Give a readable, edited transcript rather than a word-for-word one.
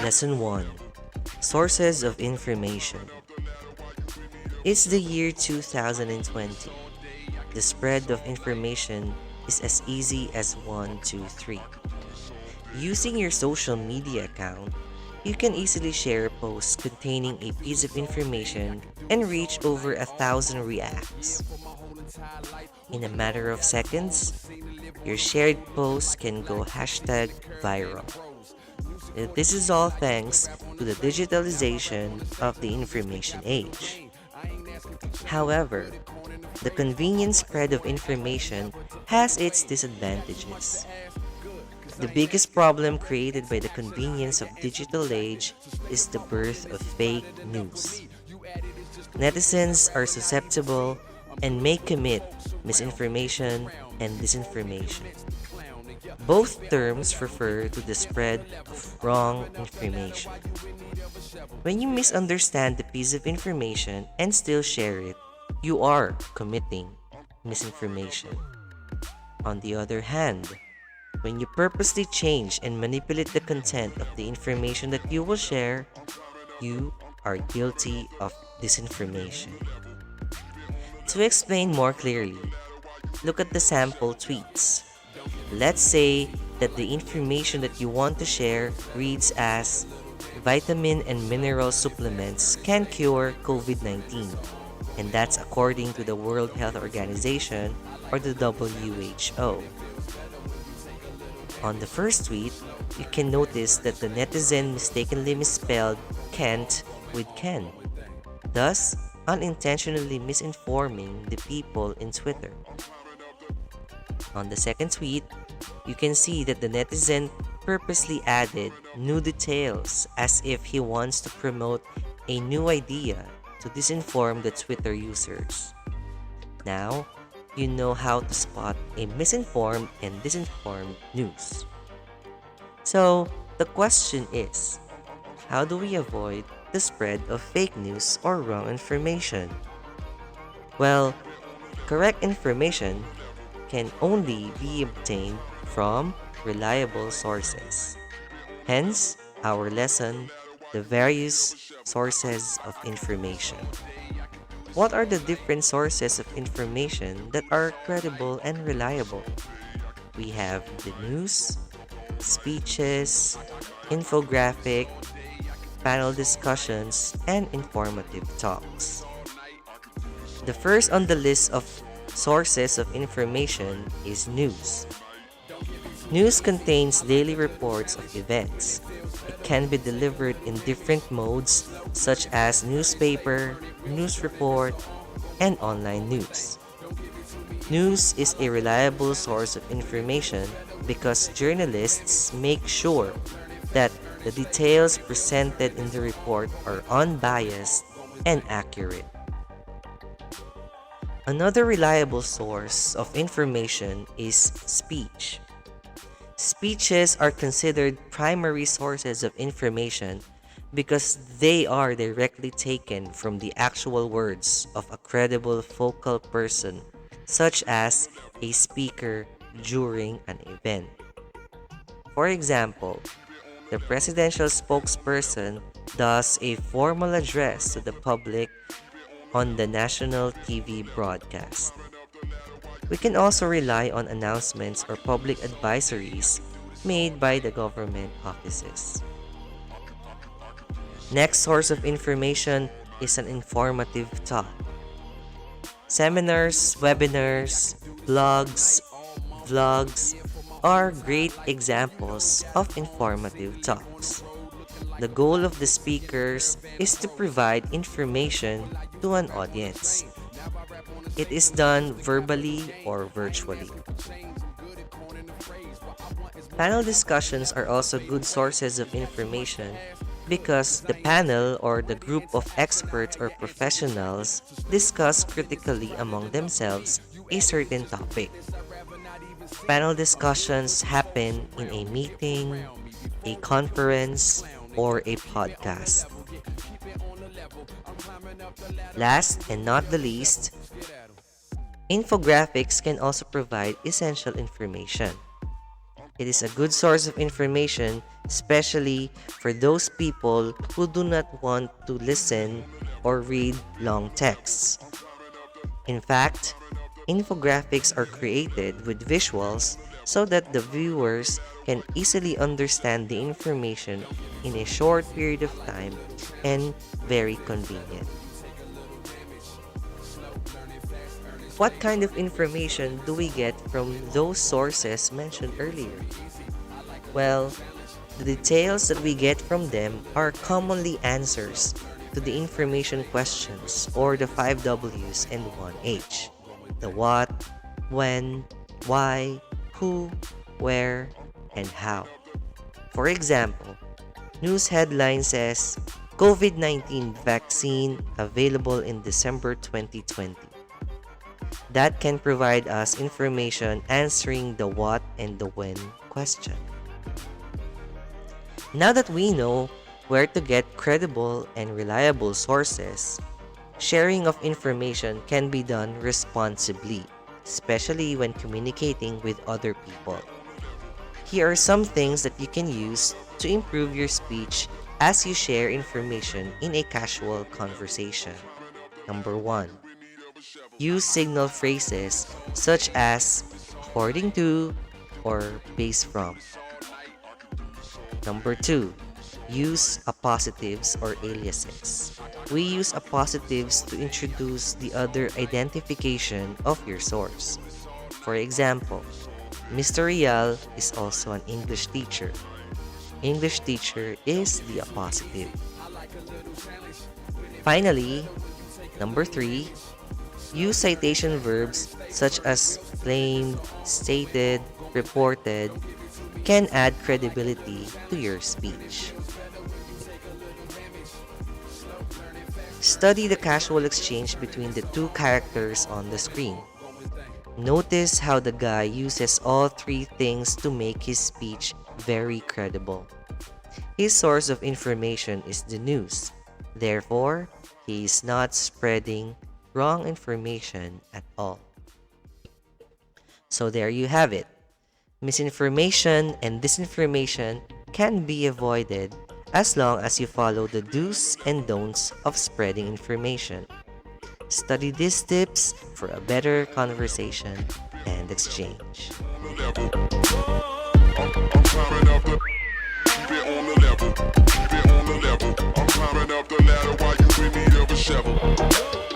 Lesson 1. Sources of Information. It's the year 2020. The spread of information is as easy as 1, 2, 3. Using your social media account, you can easily share a post containing a piece of information and reach over 1,000 reacts. In a matter of seconds, your shared post can go hashtag viral. This is all thanks to the digitalization of the information age. However, the convenient spread of information has its disadvantages. The biggest problem created by the convenience of digital age is the birth of fake news. Netizens are susceptible and may commit misinformation and disinformation. Both terms refer to the spread of wrong information. When you misunderstand a piece of information and still share it, you are committing misinformation. On the other hand, when you purposely change and manipulate the content of the information that you will share, you are guilty of disinformation. To explain more clearly, look at the sample tweets. Let's say that the information that you want to share reads as vitamin and mineral supplements can cure COVID-19, and that's according to the World Health Organization or the WHO. On the first tweet, you can notice that the netizen mistakenly misspelled Kent with Ken, thus unintentionally misinforming the people in Twitter. On the second tweet, you can see that the netizen purposely added new details as if he wants to promote a new idea to disinform the Twitter users. Now, you know how to spot a misinformed and disinformed news. So, the question is, how do we avoid the spread of fake news or wrong information? Well, correct information can only be obtained from reliable sources. Hence, our lesson, the various sources of information. What are the different sources of information that are credible and reliable? We have the news, speeches, infographic, panel discussions, and informative talks. The first on the list of sources of information is news. News contains daily reports of events. It can be delivered in different modes such as newspaper, news report, and online news. News is a reliable source of information because journalists make sure that the details presented in the report are unbiased and accurate. Another reliable source of information is speech. Speeches are considered primary sources of information because they are directly taken from the actual words of a credible focal person, such as a speaker during an event. For example, the presidential spokesperson does a formal address to the public on the national TV broadcast. We can also rely on announcements or public advisories made by the government offices. Next source of information is an informative talk. Seminars, webinars, blogs, vlogs are great examples of informative talks. The goal of the speakers is to provide information to an audience. It is done verbally or virtually. Panel discussions are also good sources of information because the panel or the group of experts or professionals discuss critically among themselves a certain topic. Panel discussions happen in a meeting, a conference, or a podcast. Last and not the least, infographics can also provide essential information. It is a good source of information especially for those people who do not want to listen or read long texts. In fact, infographics are created with visuals so that the viewers can easily understand the information in a short period of time and very convenient. What kind of information do we get from those sources mentioned earlier? Well, the details that we get from them are commonly answers to the information questions or the 5 W's and 1 H. The what, when, why, who, where, and how. For example, news headline says COVID-19 vaccine available in December 2020. That can provide us information answering the what and the when question. Now that we know where to get credible and reliable sources, sharing of information can be done responsibly, especially when communicating with other people. Here are some things that you can use to improve your speech as you share information in a casual conversation. Number 1. Use signal phrases such as according to or based from. Number 2. Use appositives or aliases. We use appositives to introduce the other identification of your source. For example, Mr. Rial is also an English teacher. English teacher is the appositive. Finally, number 3, use citation verbs such as claimed, stated, reported, can add credibility to your speech. Study the casual exchange between the two characters on the screen. Notice how the guy uses all three things to make his speech very credible. His source of information is the news. Therefore, he is not spreading wrong information at all. So there you have it. Misinformation and disinformation can be avoided as long as you follow the do's and don'ts of spreading information. Study these tips for a better conversation and exchange. I'm climbing up the ladder while you in need of a shovel.